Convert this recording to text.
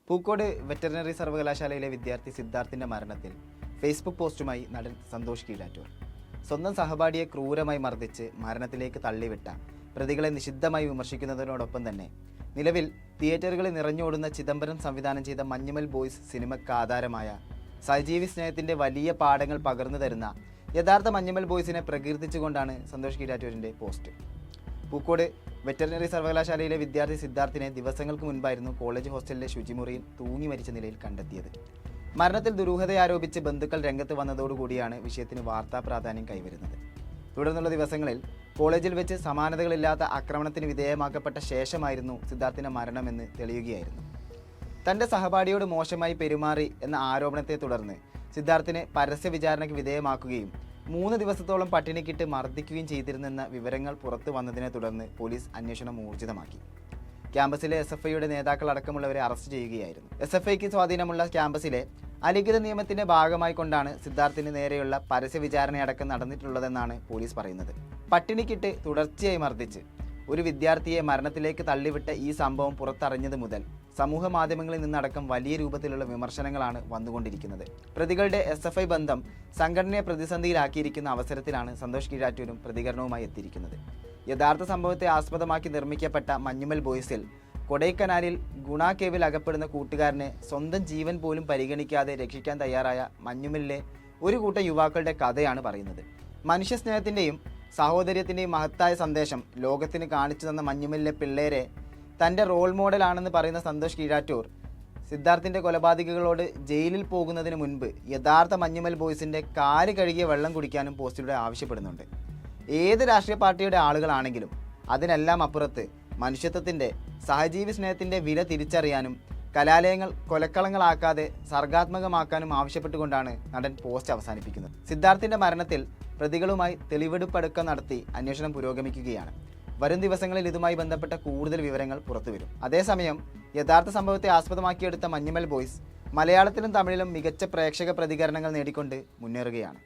Pookode veterinary സർവകലാശാലയിലെ വിദ്യാർത്ഥി സിദ്ധാർത്ഥിന്റെ മരണത്തിൽ ഫേസ്ബുക്ക് പോസ്റ്റുമായി നടൻ സന്തോഷ് കീഴാറ്റൂർ. സ്വന്തം സഹപാഠിയെ ക്രൂരമായി മർദ്ദിച്ച് മരണത്തിലേക്ക് തള്ളിവിട്ട പ്രതികളെ നിശിദ്ധമായി വിമർശിക്കുന്നതിനോടൊപ്പം തന്നെ നിലവിൽ തിയേറ്ററുകളിൽ നിറഞ്ഞോടുന്ന ചിദംബരം സംവിധാനം ചെയ്ത മഞ്ഞുമൽ ബോയ്സ് സിനിമയ്ക്ക് ആധാരമായ സഹജീവി സ്നേഹത്തിന്റെ വലിയ പാഠങ്ങൾ പകർന്നു തരുന്ന യഥാർത്ഥ മഞ്ഞുമൽ ബോയ്സിനെ പ്രകീർത്തിച്ചുകൊണ്ടാണ് സന്തോഷ് കീഴാറ്റൂരിന്റെ പോസ്റ്റ്. പൂക്കോട് വെറ്ററിനറി സർവകലാശാലയിലെ വിദ്യാർത്ഥി സിദ്ധാർത്ഥിനെ ദിവസങ്ങൾക്ക് മുൻപായിരുന്നു കോളേജ് ഹോസ്റ്റലിലെ ശുചിമുറിയിൽ തൂങ്ങി മരിച്ച നിലയിൽ കണ്ടെത്തിയത്. മരണത്തിൽ ദുരൂഹതയാരോപിച്ച് ബന്ധുക്കൾ രംഗത്ത് വന്നതോടുകൂടിയാണ് വിഷയത്തിന് വാർത്താ പ്രാധാന്യം കൈവരുന്നത്. തുടർന്നുള്ള ദിവസങ്ങളിൽ കോളേജിൽ വെച്ച് സമാനതകളില്ലാത്ത ആക്രമണത്തിന് വിധേയമാക്കപ്പെട്ട ശേഷമായിരുന്നു സിദ്ധാർത്ഥിന്റെ മരണമെന്ന് തെളിയുകയായിരുന്നു. തന്റെ സഹപാഠിയോട് മോശമായി പെരുമാറി എന്ന ആരോപണത്തെ തുടർന്ന് സിദ്ധാർത്ഥിനെ പരസ്യ വിചാരണയ്ക്ക് വിധേയമാക്കുകയും 3 ദിവസത്തോളം പട്ടിണിക്കിട്ട് മർദ്ദിക്കുകയും ചെയ്തിരുന്നെന്ന വിവരങ്ങൾ പുറത്തു വന്നതിനെ തുടർന്ന് പോലീസ് അന്വേഷണം ഊർജിതമാക്കി. ക്യാമ്പസിലെ SFIയുടെ നേതാക്കൾ അടക്കമുള്ളവരെ അറസ്റ്റ് ചെയ്യുകയായിരുന്നു. SFIക്ക് സ്വാധീനമുള്ള ക്യാമ്പസിലെ അലിഖിത നിയമത്തിന്റെ ഭാഗമായി കൊണ്ടാണ് സിദ്ധാർത്ഥിന് നേരെയുള്ള പരസ്യ വിചാരണയടക്കം നടന്നിട്ടുള്ളതെന്നാണ് പോലീസ് പറയുന്നത്. പട്ടിണിക്കിട്ട് തുടർച്ചയായി മർദ്ദിച്ച് ഒരു വിദ്യാർത്ഥിയെ മരണത്തിലേക്ക് തള്ളിവിട്ട ഈ സംഭവം പുറത്തറിഞ്ഞത് മുതൽ സമൂഹ മാധ്യമങ്ങളിൽ നിന്നടക്കം വലിയ രൂപത്തിലുള്ള വിമർശനങ്ങളാണ് വന്നുകൊണ്ടിരിക്കുന്നത്. പ്രതികളുടെ SFI ബന്ധം സംഘടനയെ പ്രതിസന്ധിയിലാക്കിയിരിക്കുന്ന അവസരത്തിലാണ് സന്തോഷ് കീഴാറ്റൂരും പ്രതികരണവുമായി എത്തിയിരിക്കുന്നത്. യഥാർത്ഥ സംഭവത്തെ ആസ്പദമാക്കി നിർമ്മിക്കപ്പെട്ട മഞ്ഞുമൽ ബോയ്സിൽ കൊടൈക്കനാലിൽ ഗുണ കേവിൽ അകപ്പെടുന്ന കൂട്ടുകാരനെ സ്വന്തം ജീവൻ പോലും പരിഗണിക്കാതെ രക്ഷിക്കാൻ തയ്യാറായ മഞ്ഞുമലിലെ ഒരു കൂട്ടം യുവാക്കളുടെ കഥയാണ് പറയുന്നത്. മനുഷ്യസ്നേഹത്തിൻ്റെയും സഹോദര്യത്തിൻ്റെയും മഹത്തായ സന്ദേശം ലോകത്തിന് കാണിച്ചു തന്ന മഞ്ഞുമലിലെ പിള്ളേരെ തൻ്റെ റോൾ മോഡലാണെന്ന് പറയുന്ന സന്തോഷ് കീഴാറ്റൂർ സിദ്ധാർത്ഥിൻ്റെ കൊലപാതകികളോട് ജയിലിൽ പോകുന്നതിന് മുൻപ് യഥാർത്ഥ മഞ്ഞുമൽ ബോയ്സിൻ്റെ കാല് കഴുകിയ വെള്ളം കുടിക്കാനും പോസ്റ്റിലൂടെ ആവശ്യപ്പെടുന്നുണ്ട്. ഏത് രാഷ്ട്രീയ പാർട്ടിയുടെ ആളുകളാണെങ്കിലും അതിനെല്ലാം അപ്പുറത്ത് മനുഷ്യത്വത്തിൻ്റെ സഹജീവി സ്നേഹത്തിൻ്റെ വില തിരിച്ചറിയാനും കലാലയങ്ങൾ കൊലക്കളങ്ങളാക്കാതെ സർഗാത്മകമാക്കാനും ആവശ്യപ്പെട്ടുകൊണ്ടാണ് നടൻ പോസ്റ്റ് അവസാനിപ്പിക്കുന്നത്. സിദ്ധാർത്ഥിൻ്റെ മരണത്തിൽ പ്രതികളുമായി തെളിവെടുപ്പടക്കം നടത്തി അന്വേഷണം പുരോഗമിക്കുകയാണ്. വരും ദിവസങ്ങളിൽ ഇതുമായി ബന്ധപ്പെട്ട കൂടുതൽ വിവരങ്ങൾ പുറത്തുവരും. അതേസമയം യഥാർത്ഥ സംഭവത്തെ ആസ്പദമാക്കിയെടുത്ത മഞ്ഞുമൽ ബോയ്സ് മലയാളത്തിലും തമിഴിലും മികച്ച പ്രേക്ഷക പ്രതികരണങ്ങൾ നേടിക്കൊണ്ട് മുന്നേറുകയാണ്.